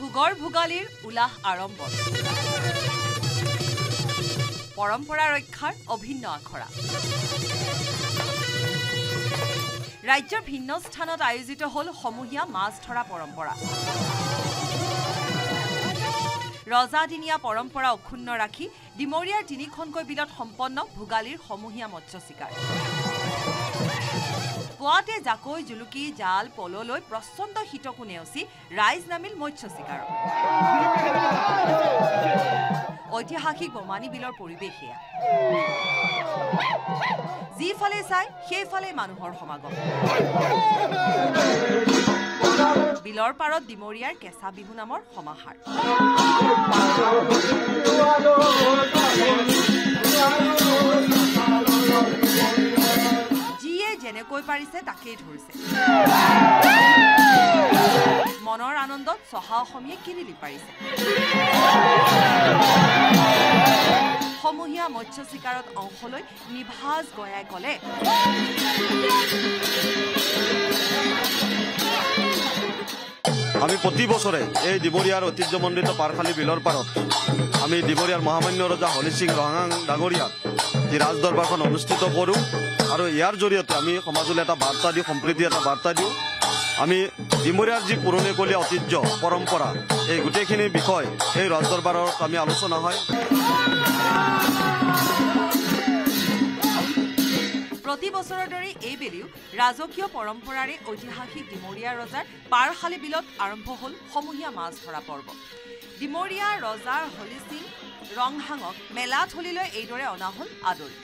ভোগৰ ভোগালীৰ উলাহ আৰম্ভ পৰম্পৰা ৰক্ষাৰ অভিন্ন আখৰা ৰাজ্যৰ ভিন্ন স্থানত আয়োজিত হল সমূহীয়া মাছ ধৰা পৰম্পৰা ৰজাদিনীয়া পৰম্পৰা অক্ষুণ্ণ ৰাখি ডিমৰীয়াৰ তিনিখনকৈ বিলত সম্পন্ন ভোগালীৰ সমূহীয়া মৎস্য শিকাৰ পুৱাতে জাকৈ জুলুকি জাল পললৈ প্ৰচণ্ড শীতকো নেওচি ৰাইজ নামিল মৎস্য শিকাৰ ঐতিহাসিক বমানী বিলৰ পৰিৱেশ এয়া যিফালে চাই সেইফালে মানুহৰ সমাগম বিলৰ পাৰত ডিমৰীয়াৰ কেঁচা বিহু নামৰ সমাহাৰ যিয়ে যেনেকৈ পাৰিছে তাকেই ধৰিছে মনৰ আনন্দত চহা অসমীয়ে কিনিলি পাৰিছে সমূহীয়া মৎস্য শিকাৰত অংশ লৈ নিভাজ গয়াই কলে আমি প্ৰতি বছৰে এই ডিমৰীয়াৰ ঐতিহ্যমণ্ডিত পাৰখালী বিলৰ পাৰত আমি ডিমৰীয়াৰ মহামান্য ৰজা হলি সিং ৰহাং ডাঙৰীয়াৰ যি ৰাজদৰবাৰখন অনুষ্ঠিত কৰোঁ আৰু ইয়াৰ জৰিয়তে আমি সমাজলৈ এটা বাৰ্তা দিওঁ সম্প্ৰীতি এটা বাৰ্তা দিওঁ আমি ডিমৰীয়াৰ যি পুৰণিকলীয়া ঐতিহ্য পৰম্পৰা এই গোটেইখিনি বিষয় এই ৰাজদৰবাৰত আমি আলোচনা হয় প্ৰতি বছৰৰ দৰে এইবেলিও ৰাজকীয় পৰম্পৰাৰে ঐতিহাসিক ডিমৰীয়া ৰজাৰ পাৰখালী বিলত আৰম্ভ হল সমূহীয়া মাছ ধৰা পৰ্ব ডিমৰীয়া ৰজাৰ হলি সিং ৰংহাঙক মেলাথলীলৈ এইদৰে অনা হল আদৰি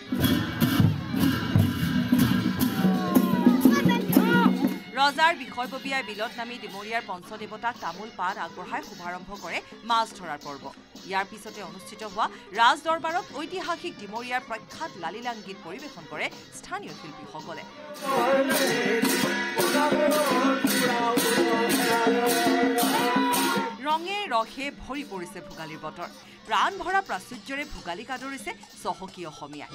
ৰজাৰ বিষয়ববীয়াই বিলত নামি ডিমৰীয়াৰ পঞ্চদেৱতাক তামোল পাণ আগবঢ়াই শুভাৰম্ভ কৰে মাছ ধৰাৰ পৰ্ব ইয়াৰ পিছতে অনুষ্ঠিত হোৱা ৰাজ দৰবাৰত ঐতিহাসিক ডিমৰীয়াৰ প্ৰখ্যাত লালিলাং গীত পৰিৱেশন কৰে স্থানীয় শিল্পীসকলে ৰঙে ৰসে ভৰি পৰিছে ভোগালীৰ বতৰ প্ৰাণ ভৰা প্ৰাচুৰ্যৰে ভোগালীক আদৰিছে চহকী অসমীয়াই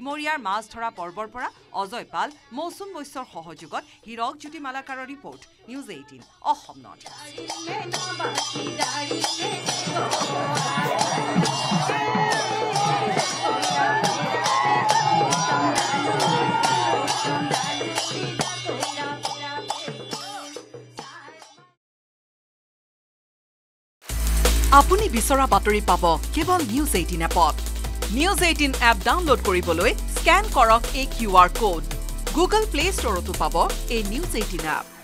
ডিমৰীয়াৰ মাছ ধৰা পৰ্বৰ পৰা অজয় পাল মৌচুম বৈশ্যৰ সহযোগত হীৰক জ্যোতি মালাকাৰৰ ৰিপৰ্ট নিউজ 18 অসম নৰ্থ আপুনি বিচৰা বাতৰি পাব কেৱল নিউজ 18 এপত নিউজ 18 এপ ডাউনলোড কৰিবলৈ স্ক্যান কৰক এই QR কোড গুগল প্লে ষ্টৰতো পাব এই নিউজ 18 এপ